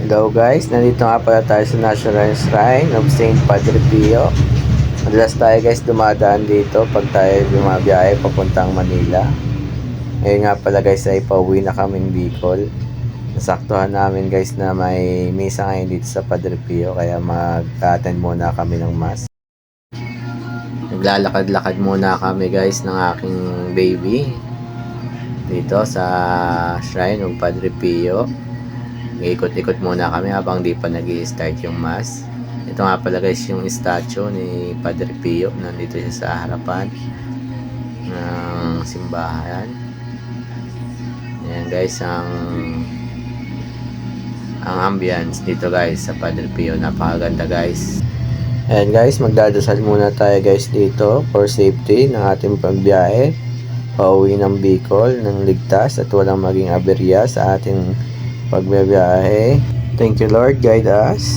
Hello guys, nandito nga pala tayo sa National Shrine of Saint Padre Pio. Madalas tayo guys dumadaan dito pag tayo bumabiyahe papuntang Manila. Ngayon nga pala guys ay pauwi na kaming Bicol. Nasaktuhan namin guys na may misa ngayon dito sa Padre Pio kaya mag-attend muna kami ng mass. Naglalakad-lakad muna kami guys ng aking baby dito sa Shrine of Padre Pio. Ikot-ikot muna kami habang di pa nag-i-start yung mass. Ito nga pala guys yung statue ni Padre Pio. Nandito siya sa harapan ng simbahan. Ayan guys ang ambience dito guys sa Padre Pio. Napakaganda guys. Ayan guys, magdadasal muna tayo guys dito for safety ng ating pagbiyahe. Pauwi ng Bicol ng ligtas at walang maging aberya sa ating pagbibiyahe. Thank you Lord, guide us.